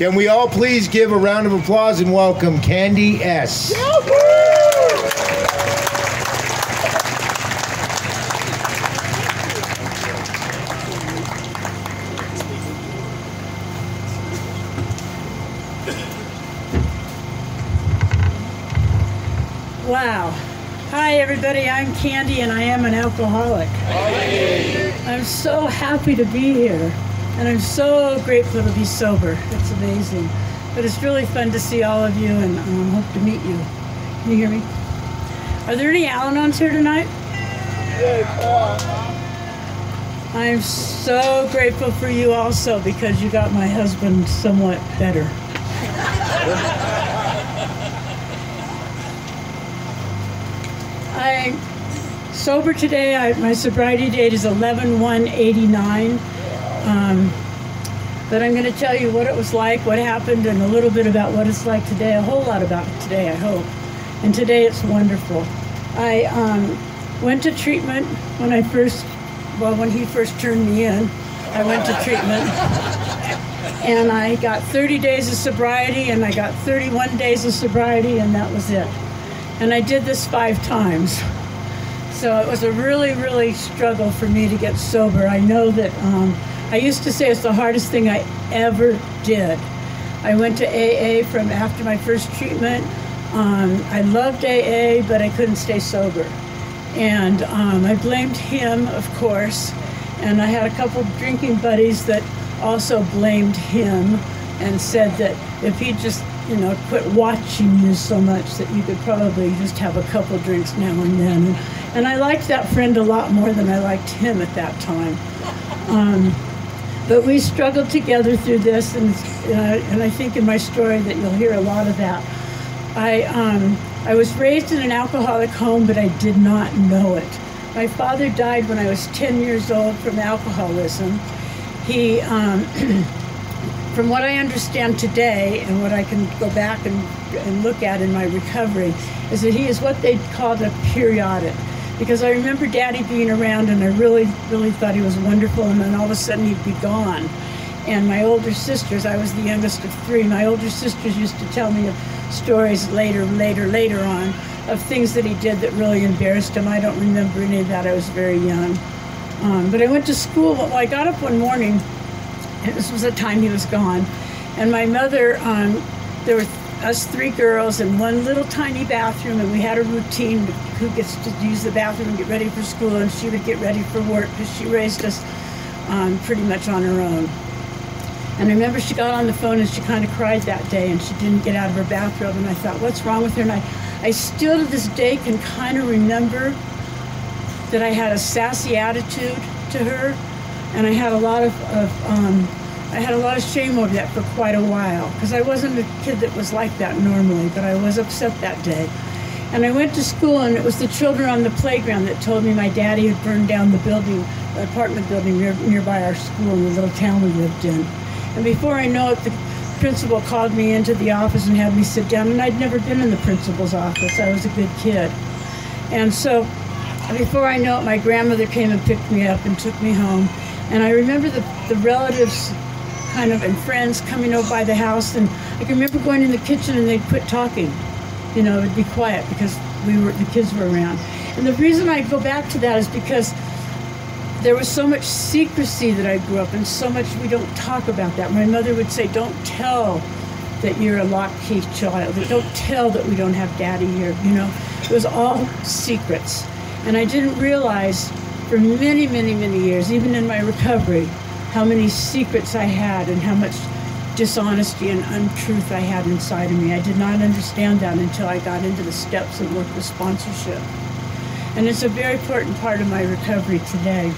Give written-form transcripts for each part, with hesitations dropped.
Can we all please give a round of applause and welcome Candy S. Wow. Hi everybody, I'm Candy and I am an alcoholic. I'm so happy to be here and I'm so grateful to be sober. It's amazing. But it's really fun to see all of you and hope to meet you. Can you hear me? Are there any Al-Anons here tonight? I'm so grateful for you also because you got my husband somewhat better. I'm sober today. My sobriety date is 11/1/89. But I'm going to tell you what it was like, what happened, and a little bit about what it's like today. A whole lot about it today, I hope. And today it's wonderful. I went to treatment when he first turned me in. I went to treatment. And I got 30 days of sobriety, and I got 31 days of sobriety, and that was it. And I did this 5 times. So it was a really, really struggle for me to get sober. I know that I used to say it's the hardest thing I ever did. I went to AA from after my first treatment. I loved AA, but I couldn't stay sober. And I blamed him, of course. And I had a couple drinking buddies that also blamed him and said that if he just quit watching you so much that you could probably just have a couple drinks now and then. And I liked that friend a lot more than I liked him at that time. But we struggled together through this, and I think in my story that you'll hear a lot of that. I was raised in an alcoholic home, but I did not know it. My father died when I was 10 years old from alcoholism. He from what I understand today and what I can go back and look at in my recovery is that he is what they called a periodic. Because I remember Daddy being around and I really, really thought he was wonderful, and then all of a sudden he'd be gone. And my older sisters, I was the youngest of 3, my older sisters used to tell me of stories later on of things that he did that really embarrassed him. I don't remember any of that, I was very young. But I went to school, well, I got up one morning, and this was the time he was gone, and my mother, there were us 3 girls in one little tiny bathroom, and we had a routine who gets to use the bathroom and get ready for school, and she would get ready for work because she raised us pretty much on her own. And I remember she got on the phone and she kind of cried that day, and she didn't get out of her bathrobe, and I thought, what's wrong with her? And I still to this day can kind of remember that I had a sassy attitude to her, and I had a lot of shame over that for quite a while, because I wasn't a kid that was like that normally, but I was upset that day. And I went to school, and it was the children on the playground that told me my daddy had burned down the building, the apartment building nearby our school in the little town we lived in. And before I know it, the principal called me into the office and had me sit down, and I'd never been in the principal's office. I was a good kid. And so before I know it, my grandmother came and picked me up and took me home. And I remember the relatives and friends coming over by the house, and I can remember going in the kitchen and they'd quit talking. It would be quiet because the kids were around. And the reason I go back to that is because there was so much secrecy that I grew up in, so much we don't talk about that. My mother would say, don't tell that you're a lock-key child, don't tell that we don't have daddy here, It was all secrets. And I didn't realize for many, many, many years, even in my recovery, how many secrets I had and how much dishonesty and untruth I had inside of me. I did not understand that until I got into the steps and worked with sponsorship. And it's a very important part of my recovery today.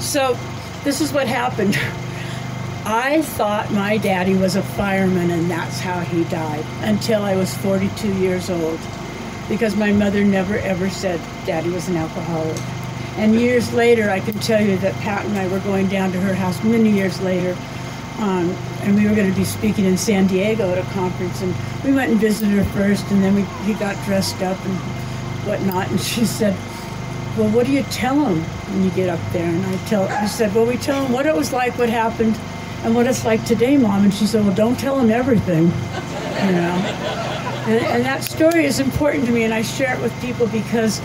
So this is what happened. I thought my daddy was a fireman and that's how he died until I was 42 years old, because my mother never ever said daddy was an alcoholic. And years later, I can tell you that Pat and I were going down to her house many years later, and we were going to be speaking in San Diego at a conference, and we went and visited her first, and then he got dressed up and whatnot, and she said, well, what do you tell him when you get up there? And I said, well, we tell him what it was like, what happened, and what it's like today, Mom. And she said, well, don't tell him everything, you know. And that story is important to me, and I share it with people because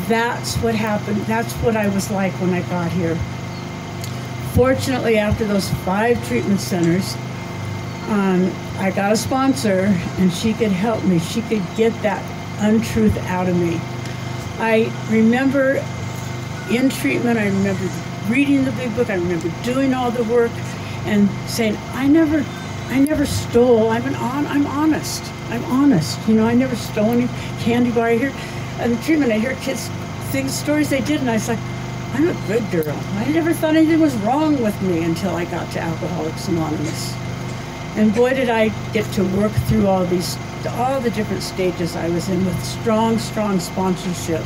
that's what happened. That's what I was like when I got here. Fortunately, after those 5 treatment centers, I got a sponsor, and she could help me. She could get that untruth out of me. I remember in treatment, I remember reading the big book, I remember doing all the work and saying, I never stole. I'm honest. I'm honest. You know, I never stole any candy bar. I hear in treatment, I hear kids stories they did, and I was like, I'm a good girl. I never thought anything was wrong with me until I got to Alcoholics Anonymous. And boy, did I get to work through all the different stages I was in with strong sponsorship.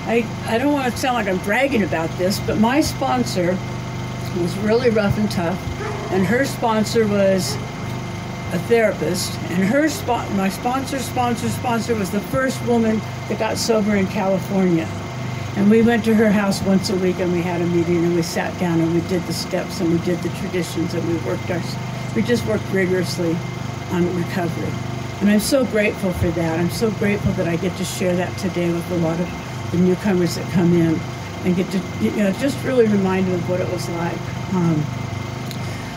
I don't want to sound like I'm bragging about this, but my sponsor was really rough and tough, and her sponsor was a therapist, and my sponsor was the first woman that got sober in California. And we went to her house once a week, and we had a meeting, and we sat down, and we did the steps, and we did the traditions, and we just worked rigorously on recovery. And I'm so grateful for that. I'm so grateful that I get to share that today with a lot of the newcomers that come in, and get to just really remind them of what it was like.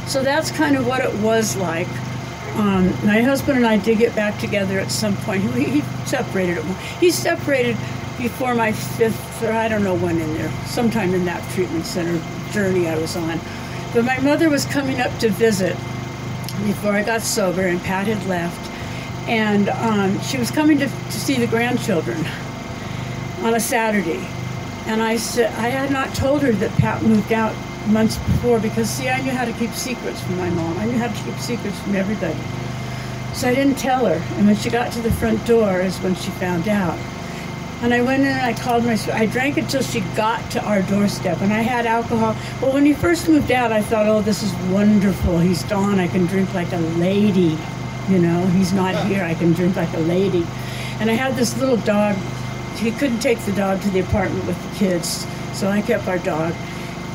So that's kind of what it was like. My husband and I did get back together at some point. He separated. He separated before my 5th, or I don't know when in there, sometime in that treatment center journey I was on. But my mother was coming up to visit before I got sober, and Pat had left. And she was coming to see the grandchildren on a Saturday. And I said, I had not told her that Pat moved out months before, because see, I knew how to keep secrets from my mom. I knew how to keep secrets from everybody. So I didn't tell her. And when she got to the front door is when she found out. And I went in and I called I drank until she got to our doorstep, and I had alcohol. Well, when he first moved out, I thought, oh, this is wonderful. He's gone. I can drink like a lady. You know, he's not here. I can drink like a lady. And I had this little dog. He couldn't take the dog to the apartment with the kids, so I kept our dog.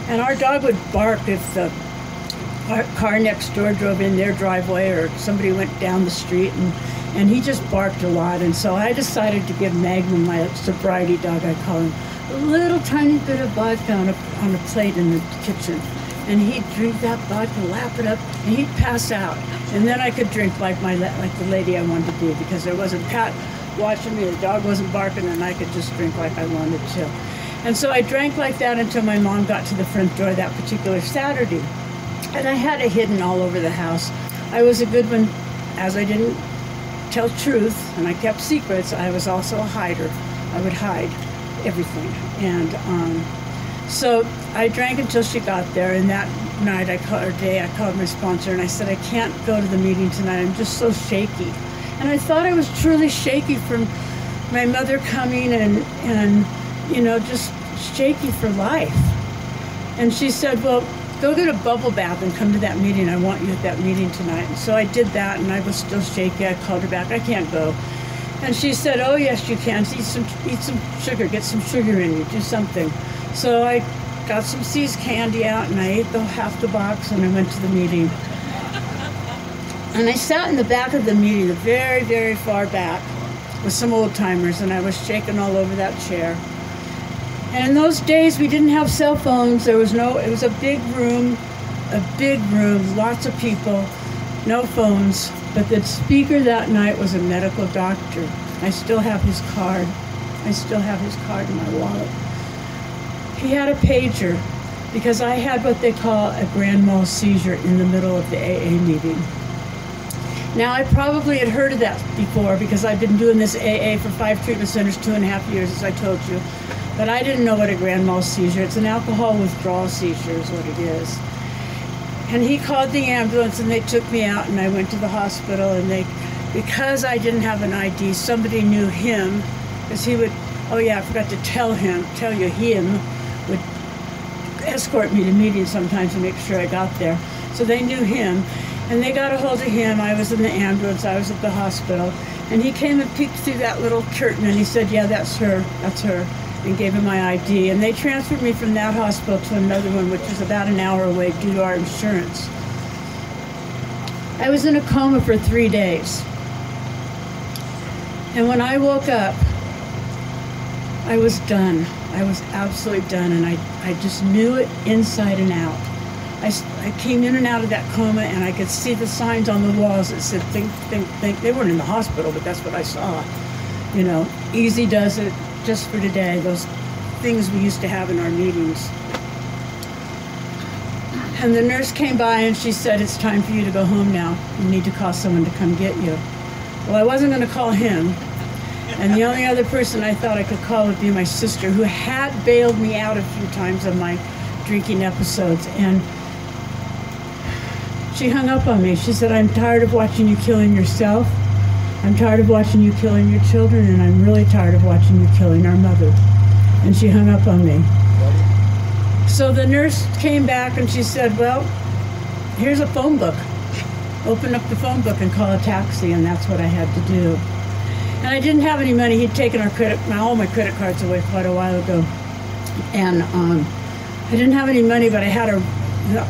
And our dog would bark if the car next door drove in their driveway, or somebody went down the street, and he just barked a lot. And so I decided to give Magnum, my sobriety dog, I call him, a little tiny bit of vodka on a plate in the kitchen. And he'd drink that vodka, lap it up, and he'd pass out. And then I could drink like the lady I wanted to be, because there wasn't Pat watching me, the dog wasn't barking, and I could just drink like I wanted to. And so I drank like that until my mom got to the front door that particular Saturday. And I had it hidden all over the house. I was a good one, as I didn't tell truth and I kept secrets. I was also a hider. I would hide everything. And so I drank until she got there, and that night I called my sponsor, and I said, I can't go to the meeting tonight. I'm just so shaky. And I thought I was truly shaky from my mother coming, and you know, just shaky for life. And she said, well, go get a bubble bath and come to that meeting. I want you at that meeting tonight. And so I did that, and I was still shaky. I called her back. I can't go. And she said, oh, yes, you can. Eat some sugar. Get some sugar in you. Do something. So I got some See's candy out, and I ate half the box, and I went to the meeting. And I sat in the back of the meeting, the very, very far back, with some old timers, and I was shaking all over that chair. And in those days, we didn't have cell phones. It was a big room, lots of people, no phones. But the speaker that night was a medical doctor. I still have his card. In my wallet. He had a pager, because I had what they call a grand mal seizure in the middle of the AA meeting. Now, I probably had heard of that before, because I've been doing this AA for 5 treatment centers, 2.5 years, as I told you. But I didn't know what a grand mal seizure. It's an alcohol withdrawal seizure is what it is. And he called the ambulance, and they took me out, and I went to the hospital, and because I didn't have an ID, somebody knew him, because he would, oh yeah, I forgot to tell you, him would escort me to meetings sometimes to make sure I got there. So they knew him, and they got a hold of him. I was in the ambulance, I was at the hospital, and he came and peeked through that little curtain, and he said, yeah, that's her. and gave him my ID. And they transferred me from that hospital to another one, which is about an hour away due to our insurance. I was in a coma for 3 days. And when I woke up, I was done. I was absolutely done, and I just knew it inside and out. I came in and out of that coma, and I could see the signs on the walls that said, think, think, think. They weren't in the hospital, but that's what I saw. You know, easy does it, just for today, those things we used to have in our meetings. And the nurse came by and she said, it's time for you to go home now. You need to call someone to come get you. Well, I wasn't going to call him. And the only other person I thought I could call would be my sister, who had bailed me out a few times of my drinking episodes. And she hung up on me. She said, I'm tired of watching you killing yourself. I'm tired of watching you killing your children, and I'm really tired of watching you killing our mother. And she hung up on me. So the nurse came back and she said, well, here's a phone book. Open up the phone book and call a taxi, and that's what I had to do. And I didn't have any money. He'd taken all my credit cards away quite a while ago. And I didn't have any money, but I had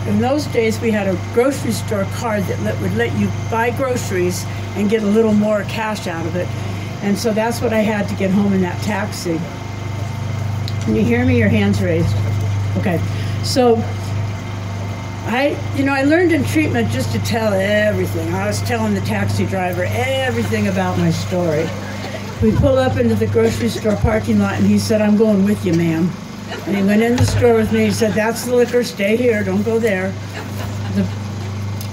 in those days we had a grocery store card that would let you buy groceries and get a little more cash out of it. And so that's what I had to get home in that taxi. Can you hear me? Your hands raised. Okay. So I learned in treatment just to tell everything. I was telling the taxi driver everything about my story. We pulled up into the grocery store parking lot, and he said, I'm going with you, ma'am. And he went in the store with me. He said, that's the liquor. Stay here. Don't go there. The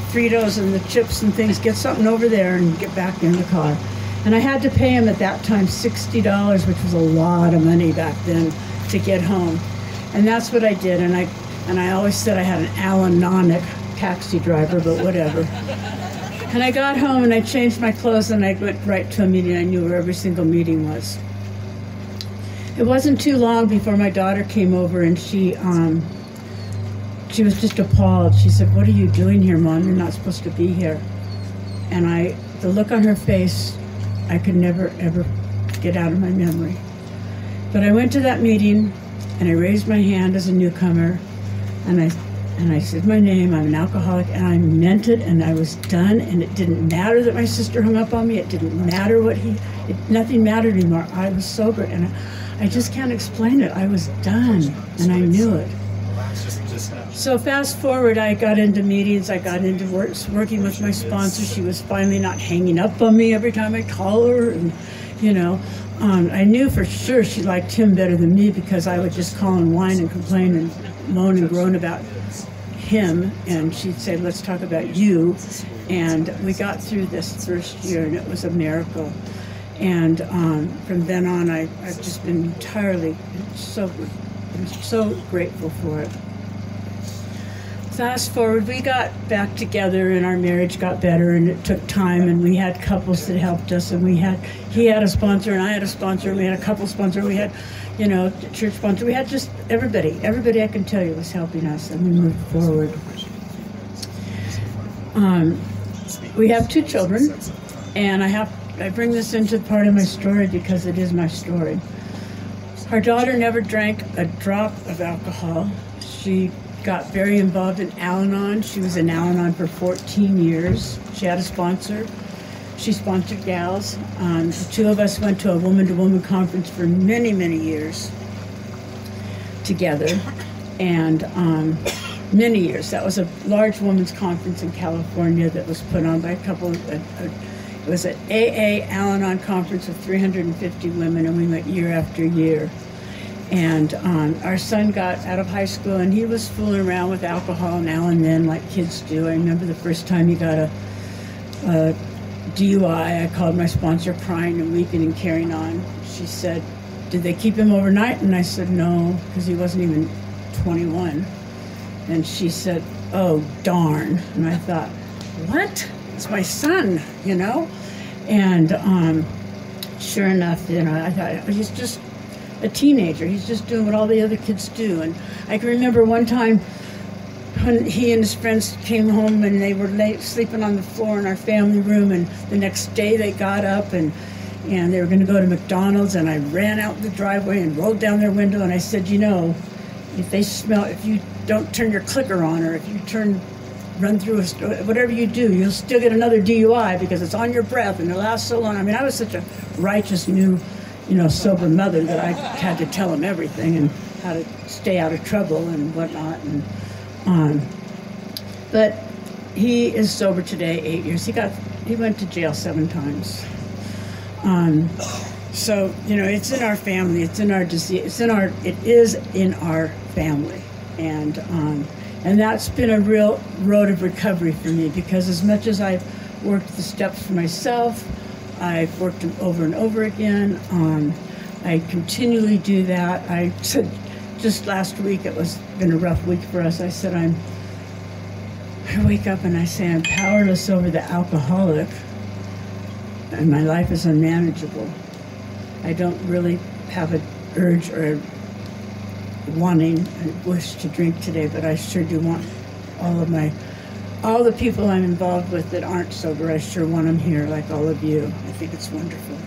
Fritos and the chips and things, get something over there and get back in the car. And I had to pay him at that time $60, which was a lot of money back then, to get home. And that's what I did. And I always said I had an Alan Nonick taxi driver, but whatever. And I got home and I changed my clothes and I went right to a meeting. I knew where every single meeting was. It wasn't too long before my daughter came over, and she was just appalled. She said, what are you doing here, Mom? You're not supposed to be here. And the look on her face, I could never, ever get out of my memory. But I went to that meeting and I raised my hand as a newcomer, and I said my name. I'm an alcoholic, and I meant it, and I was done. And it didn't matter that my sister hung up on me. It didn't matter nothing mattered anymore. I was sober, and I just can't explain it. I was done, and I knew it. So fast forward, I got into meetings. I got into working with my sponsor. She was finally not hanging up on me every time I call her, and I knew for sure she liked him better than me, because I would just call and whine and complain and moan and groan about him, and she'd say, let's talk about you. And we got through this first year, and it was a miracle. And from then on, I've just been entirely I'm so grateful for it. Fast forward, we got back together, and our marriage got better, and it took time, and we had couples that helped us, and he had a sponsor, and I had a sponsor, and we had a couple sponsor, we had, the church sponsor, we had just everybody I can tell you was helping us, and we moved forward. We have 2 children, and I bring this into part of my story because it is my story. Our daughter never drank a drop of alcohol. She got very involved in Al-Anon. She was in Al-Anon for 14 years. She had a sponsor. She sponsored gals. The 2 of us went to a woman-to-woman conference for many, many years together. And many years. That was a large women's conference in California that was put on by a couple it was an AA Al-Anon conference of 350 women, and we went year after year. And our son got out of high school, and he was fooling around with alcohol now and then, like kids do. I remember the first time he got a DUI. I called my sponsor crying and weeping and carrying on. She said, did they keep him overnight? And I said, no, because he wasn't even 21. And she said, oh, darn. And I thought, what? It's my son, And sure enough, I thought, he's just a teenager. He's just doing what all the other kids do. And I can remember one time when he and his friends came home, and they were sleeping on the floor in our family room, and the next day they got up and and they were going to go to McDonald's, and I ran out the driveway and rolled down their window, and I said, you know, if you don't turn your clicker on, or if you run through whatever you do, you'll still get another DUI because it's on your breath and it lasts so long. I mean, I was such a righteous, new, sober mother that I had to tell him everything and how to stay out of trouble and whatnot. But he is sober today, 8 years. He went to jail 7 times. So, it's in our family, it's in our disease, it is in our family. And that's been a real road of recovery for me, because as much as I've worked the steps for myself, I've worked them over and over again. I continually do that. I said just last week, been a rough week for us. I said, I wake up and I say, I'm powerless over the alcoholic, and my life is unmanageable. I don't really have an urge or a wanting and wish to drink today, but I sure do want all the people I'm involved with that aren't sober. I sure want them here, like all of you. I think it's wonderful.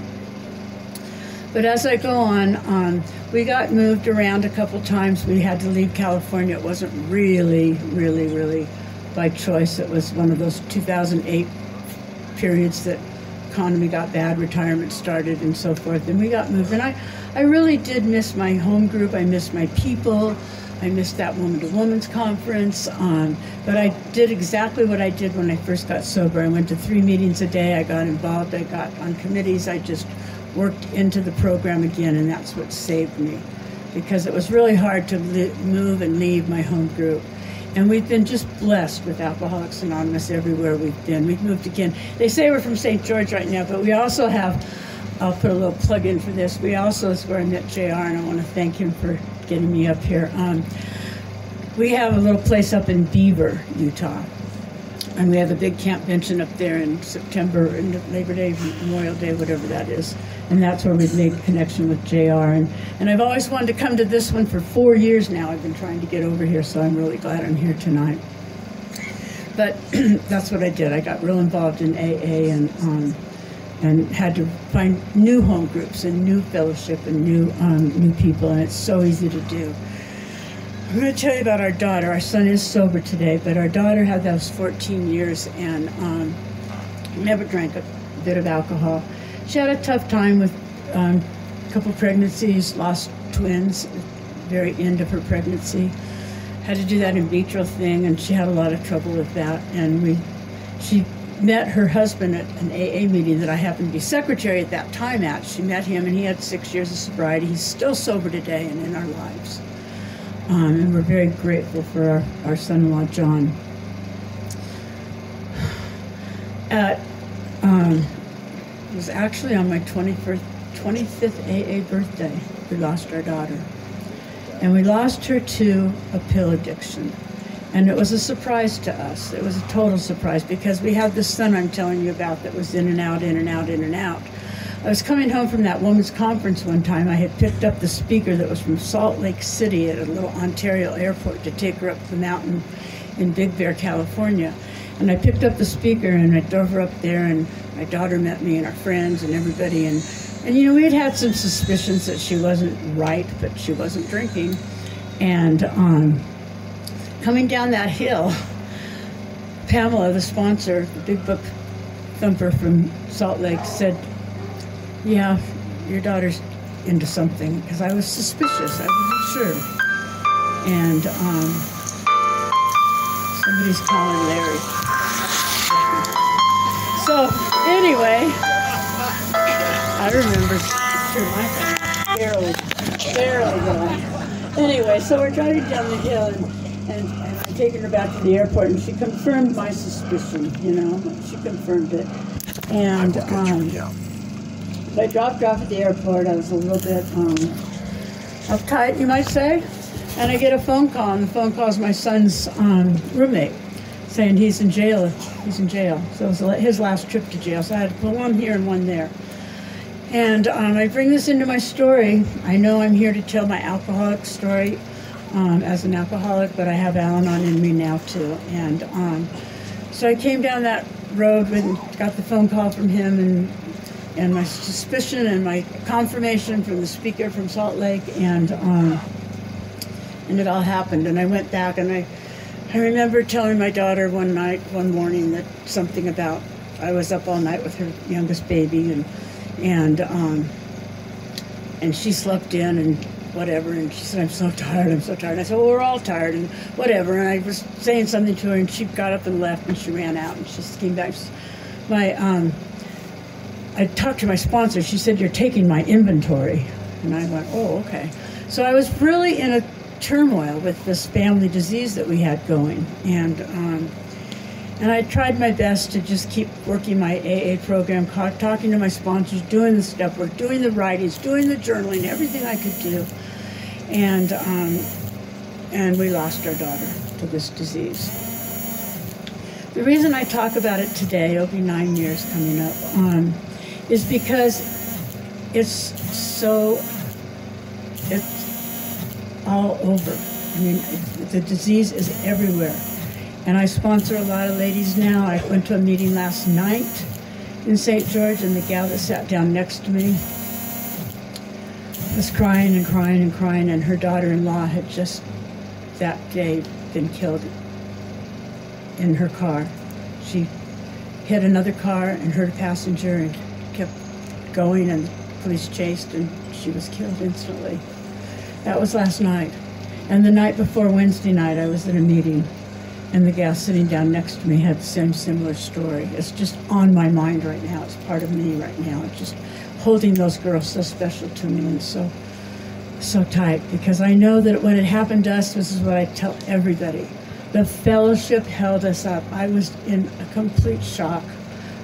But as I go on, we got moved around a couple times. We had to leave California. It wasn't really, really, really by choice. It was one of those 2008 periods that economy got bad, retirement started, and so forth, and we got moved. And I really did miss my home group. I missed my people. I missed that woman-to-woman's conference. But I did exactly what I did when I first got sober. I went to 3 meetings a day. I got involved. I got on committees. I just worked into the program again, and that's what saved me, because it was really hard to move and leave my home group. And we've been just blessed with Alcoholics Anonymous everywhere we've been. We've moved again. They say we're from St. George right now, but we also have, I'll put a little plug in for this, we also, is where I met JR, and I want to thank him for getting me up here. We have a little place up in Beaver, Utah. And we have a big camp pension up there in September, and Labor Day, Memorial Day, whatever that is. And that's where we've made connection with JR. And I've always wanted to come to this one for 4 years now. I've been trying to get over here, so I'm really glad I'm here tonight. But that's what I did. I got real involved in AA and had to find new home groups and new fellowship and new people, and it's so easy to do. I'm going to tell you about our daughter. Our son is sober today, but our daughter had those 14 years and never drank a bit of alcohol. She had a tough time with a couple pregnancies, lost twins at the very end of her pregnancy. Had to do that in vitro thing, and she had a lot of trouble with that. And she met her husband at an AA meeting that I happened to be secretary at that time at. She met him, and he had 6 years of sobriety. He's still sober today and in our lives. And we're very grateful for our son-in-law, John. It was actually on my 25th AA birthday, we lost our daughter. And we lost her to a pill addiction. And it was a surprise to us. It was a total surprise, because we had this son I'm telling you about that was in and out, in and out, in and out. I was coming home from that women's conference one time. I had picked up the speaker that was from Salt Lake City at a little Ontario airport to take her up the mountain in Big Bear, California. And I picked up the speaker and I drove her up there, and my daughter met me and our friends and everybody. And we had had some suspicions that she wasn't right, but she wasn't drinking. And coming down that hill, Pamela, the sponsor, the big book thumper from Salt Lake, said, yeah, your daughter's into something, because I was suspicious. I wasn't sure. And somebody's calling Larry. So anyway, I remember barely going. Anyway, so we're driving down the hill, and I'm taking her back to the airport, and she confirmed my suspicion. She confirmed it. And I dropped her off at the airport. I was a little bit uptight, you might say. And I get a phone call, and the phone call is my son's roommate, saying he's in jail. He's in jail. So it was his last trip to jail. So I had to put one here and one there. And I bring this into my story. I know I'm here to tell my alcoholic story as an alcoholic, but I have Al-Anon in me now too. And so I came down that road and got the phone call from him, and my suspicion and my confirmation from the speaker from Salt Lake, and it all happened. And I went back, and I remember telling my daughter one morning, that something about I was up all night with her youngest baby, and she slept in and whatever, and she said, I'm so tired. And I said, well, we're all tired and whatever. And I was saying something to her, and she got up and left, and she ran out, and she came back. I talked to my sponsor. She said, you're taking my inventory. And I went, oh, okay. So I was really in a turmoil with this family disease that we had going. And I tried my best to just keep working my AA program, talking to my sponsors, doing the step work, doing the writings, doing the journaling, everything I could do. And we lost our daughter to this disease. The reason I talk about it today, it'll be 9 years coming up, is because it's all over. I mean, the disease is everywhere. And I sponsor a lot of ladies now. I went to a meeting last night in St. George, and the gal that sat down next to me was crying and crying and crying, and her daughter-in-law had just that day been killed in her car. She hit another car and hurt a passenger and kept going, and the police chased, and she was killed instantly. That was last night. And the night before, Wednesday night, I was at a meeting, and the gal sitting down next to me had the same similar story. It's just on my mind right now. It's part of me right now. It's just holding those girls so special to me and so tight, because I know that when it happened to us, this is what I tell everybody. The fellowship held us up. I was in a complete shock.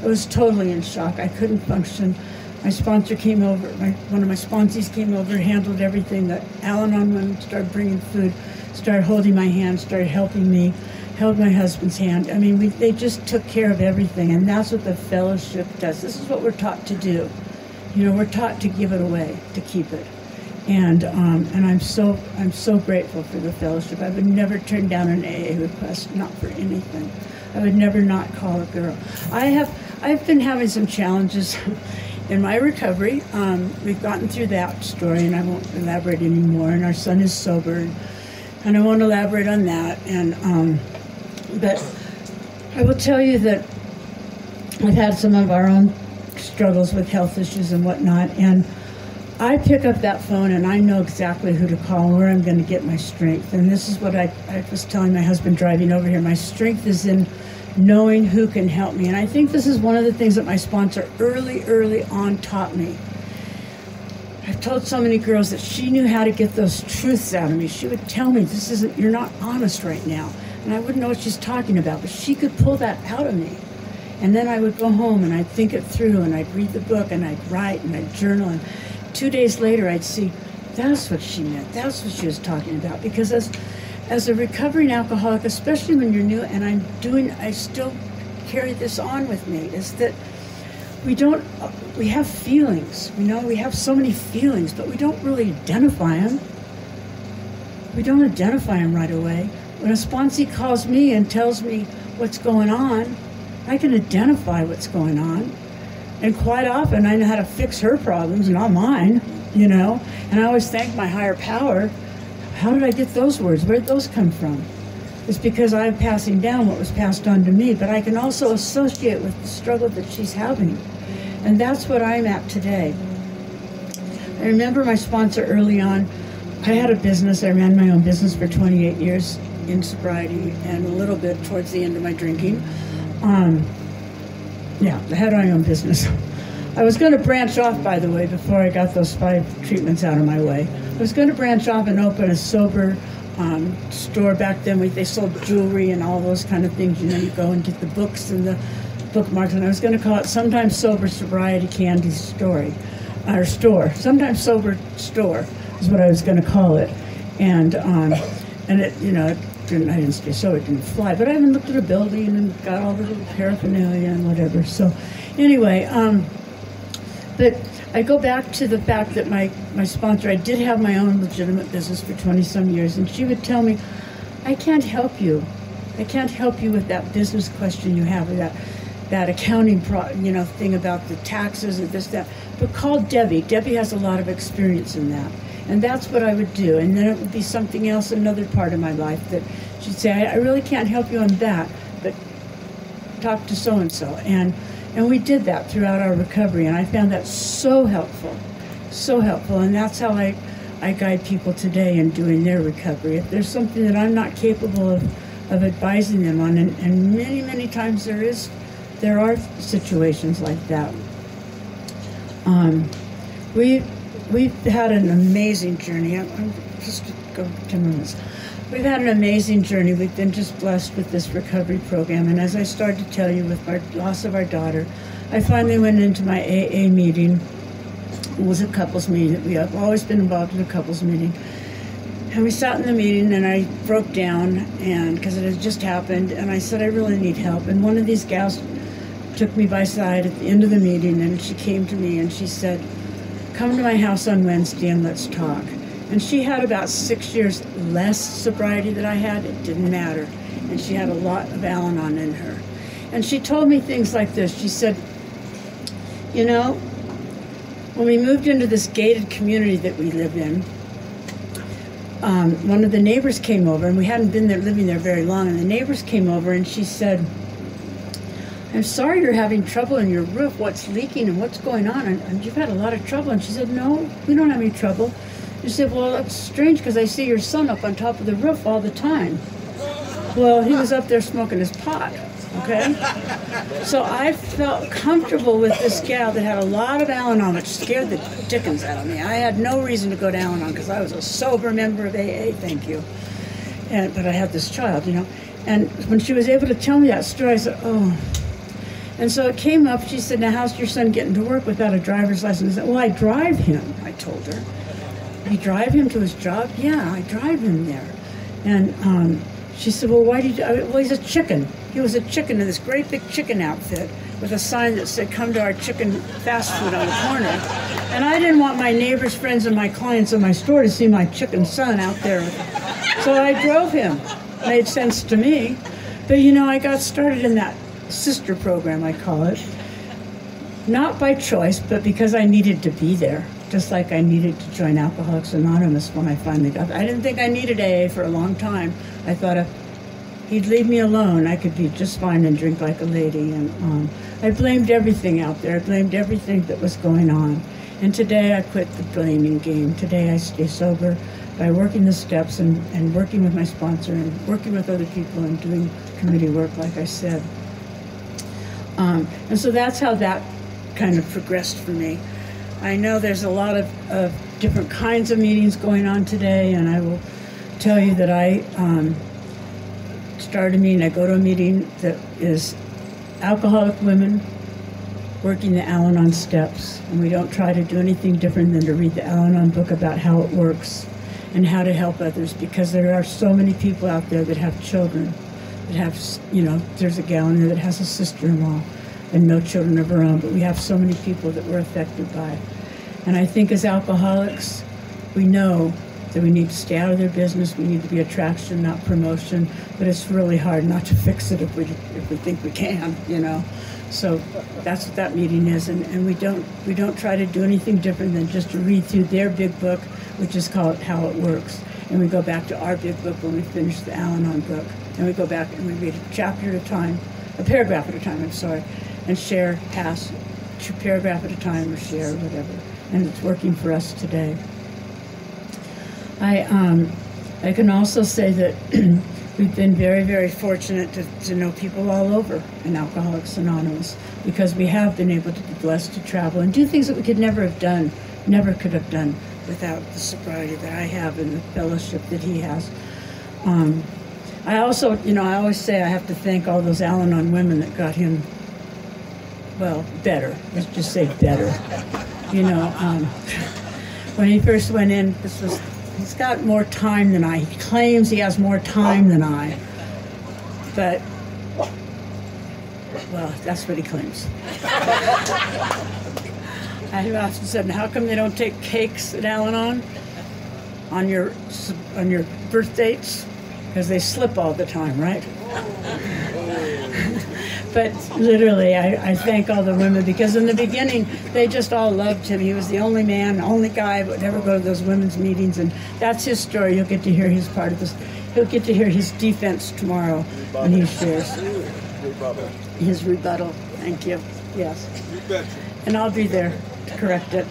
I was totally in shock. I couldn't function. My sponsor came over, one of my sponsees came over, handled everything. The Al-Anon women started bringing food, started holding my hand, started helping me, held my husband's hand. I mean, they just took care of everything, and that's what the fellowship does. This is what we're taught to do. You know, we're taught to give it away, to keep it. And I'm so grateful for the fellowship. I would never turn down an AA request, not for anything. I would never not call a girl. I've been having some challenges in my recovery. We've gotten through that story, and I won't elaborate anymore. And our son is sober, and I won't elaborate on that. But I will tell you that we've had some of our own struggles with health issues and whatnot, and I pick up that phone and I know exactly who to call and where I'm going to get my strength. And this is what I was telling my husband driving over here. My strength is in knowing who can help me. And I think this is one of the things that my sponsor early on taught me. I've told so many girls that she knew how to get those truths out of me. She would tell me, you're not honest right now. And I wouldn't know what she's talking about, but she could pull that out of me. And then I would go home and I'd think it through, and I'd read the book, and I'd write, and I'd journal, and 2 days later I'd see, that's what she meant, that's what she was talking about. Because as a recovering alcoholic, especially when you're new, and I still carry this on with me, is that we have feelings, we have so many feelings, but we don't really identify them. We don't identify them right away. When a sponsee calls me and tells me what's going on, I can identify what's going on. And quite often I know how to fix her problems, not mine, And I always thank my higher power. How did I get those words? Where did those come from? It's because I'm passing down what was passed on to me, but I can also associate with the struggle that she's having. And that's what I'm at today. I remember my sponsor early on. I had a business. I ran my own business for 28 years in sobriety and a little bit towards the end of my drinking. I had my own business. I was going to branch off, by the way, before I got those 5 treatments out of my way. I was going to branch off and open a sober store. Back then they sold jewelry and all those kind of things. You go and get the books and the bookmarks. And I was going to call it Sometimes Sober Sobriety Candy Store. Sometimes Sober Store is what I was going to call it. And it, I didn't stay sober, it didn't fly. But I even looked at a building and got all the little paraphernalia and whatever. So anyway, but I go back to the fact that my sponsor, I did have my own legitimate business for 20-some years, and she would tell me, I can't help you. I can't help you with that business question you have, or that that accounting thing about the taxes and this, that. But call Debbie. Debbie has a lot of experience in that. And that's what I would do. And then it would be something else, another part of my life that she'd say, I really can't help you on that, but talk to so-and-so. And we did that throughout our recovery. And I found that so helpful. So helpful. And that's how I guide people today in doing their recovery. If there's something that I'm not capable of advising them on, and many, many times there are situations like that. We've had an amazing journey. I'm just go 10 minutes. We've had an amazing journey. We've been just blessed with this recovery program. And as I started to tell you, with our loss of our daughter, I finally went into my AA meeting. It was a couples meeting. We have always been involved in a couples meeting. And we sat in the meeting, and I broke down, and because it had just happened, and I said, I really need help. And one of these gals took me by side at the end of the meeting, and she came to me and she said, come to my house on Wednesday and let's talk. And she had about 6 years less sobriety than I had. It didn't matter. And she had a lot of Al-Anon in her. And she told me things like this. She said, when we moved into this gated community that we live in, one of the neighbors came over, and we hadn't been there living there very long, and the neighbors came over, and she said, I'm sorry you're having trouble in your roof. What's leaking and what's going on? And you've had a lot of trouble. And she said, no, we don't have any trouble. She said, well, that's strange because I see your son up on top of the roof all the time. Well, he was up there smoking his pot, okay? So I felt comfortable with this gal that had a lot of Al-Anon, which scared the dickens out of me. I had no reason to go to Al-Anon because I was a sober member of AA, thank you. But I had this child, And when she was able to tell me that story, I said, oh. And so it came up, she said, now how's your son getting to work without a driver's license? I said, well, I drive him, I told her. You drive him to his job? Yeah, I drive him there. And she said, well, why did you, well, he's a chicken. He was a chicken in this great big chicken outfit with a sign that said, come to our chicken fast food on the corner. And I didn't want my neighbors, friends, and my clients in my store to see my chicken son out there. So I drove him. Made sense to me. But I got started in that sister program, I call it, not by choice, but because I needed to be there, just like I needed to join Alcoholics Anonymous when I finally got there. I didn't think I needed AA for a long time. I thought if he'd leave me alone, I could be just fine and drink like a lady. And I blamed everything out there. I blamed everything that was going on. And today I quit the blaming game. Today I stay sober by working the steps and working with my sponsor and working with other people and doing committee work, like I said. And so that's how that kind of progressed for me. I know there's a lot of different kinds of meetings going on today, and I will tell you that I started a meeting. I go to a meeting that is alcoholic women working the Al-Anon steps, and we don't try to do anything different than to read the Al-Anon book about how it works and how to help others, because there are so many people out there that have children, that have, there's a gal in there that has a sister-in-law and no children of her own, but we have so many people that we're affected by. And I think as alcoholics, we know that we need to stay out of their business. We need to be attraction, not promotion, but it's really hard not to fix it if we think we can, So that's what that meeting is, and we don't try to do anything different than just to read through their big book, which is called How It Works. And we go back to our big book when we finish the Al-Anon book. And we go back and we read a chapter at a time, a paragraph at a time, and share, pass, paragraph at a time, or share, whatever. And it's working for us today. I can also say that we've been very, very fortunate to know people all over in Alcoholics Anonymous, because we have been able to be blessed to travel and do things that we could never could have done without the sobriety that I have and the fellowship that he has. I also, I always say I have to thank all those Al-Anon women that got him, well, better. Let's just say better. When he first went in, he's got more time than I. He claims he has more time than I. But, well, that's what he claims. I often said, how come they don't take cakes at Al-Anon on your birth dates? Because they slip all the time, right? But literally, I thank all the women, because in the beginning, they just all loved him. He was the only man, only guy that would ever go to those women's meetings, and that's his story. You'll get to hear his part of this. He'll get to hear his defense tomorrow when he shares his rebuttal. Thank you. Yes. And I'll be there to correct it.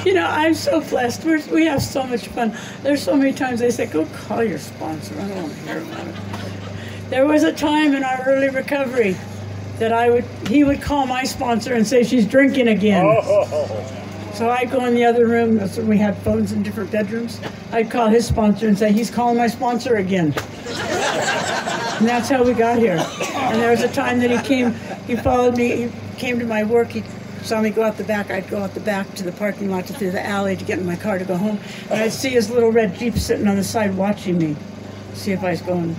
You know, I'm so blessed. We have so much fun. There's so many times they say, go call your sponsor. I don't want to hear about it. There was a time in our early recovery that he would call my sponsor and say she's drinking again. So I'd go in the other room. That's when we had phones in different bedrooms. I'd call his sponsor and say, he's calling my sponsor again. And that's how we got here. And there was a time that he followed me, he came to my work, he saw me go out the back. I'd go out the back to the parking lot, to through the alley to get in my car to go home. And I'd see his little red Jeep sitting on the side watching me, see if I was going.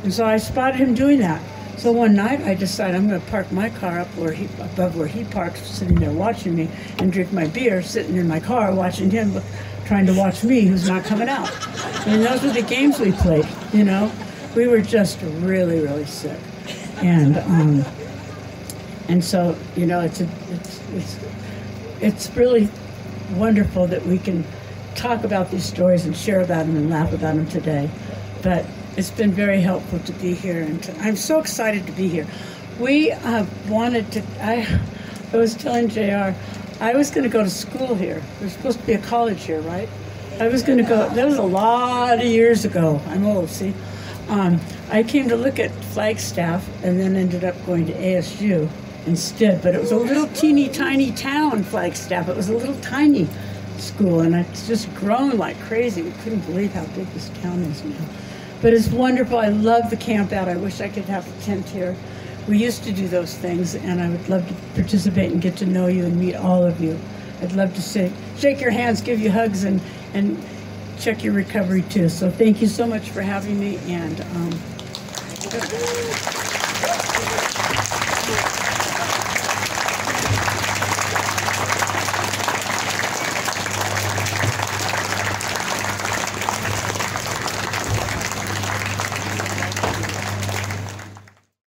And so I spotted him doing that. So one night I decided I'm going to park my car up above where he parked, sitting there watching me, and drink my beer, sitting in my car watching him, trying to watch me, who's not coming out. I mean, those were the games we played, you know. We were just really, really sick. And so, you know, it's really wonderful that we can talk about these stories and share about them and laugh about them today. But it's been very helpful to be here, and I'm so excited to be here. We wanted to, I was telling JR, I was going to go to school here. There's supposed to be a college here, right? I was going to go, that was a lot of years ago. I'm old, see? I came to look at Flagstaff and then ended up going to ASU instead, but it was a little teeny tiny town, Flagstaff. It was a little tiny school, and it's just grown like crazy. We couldn't believe how big this town is now. But it's wonderful. I love the camp out. I wish I could have a tent here. We used to do those things, and I would love to participate and get to know you and meet all of you. I'd love to shake your hands, give you hugs, and check your recovery too. So thank you so much for having me, and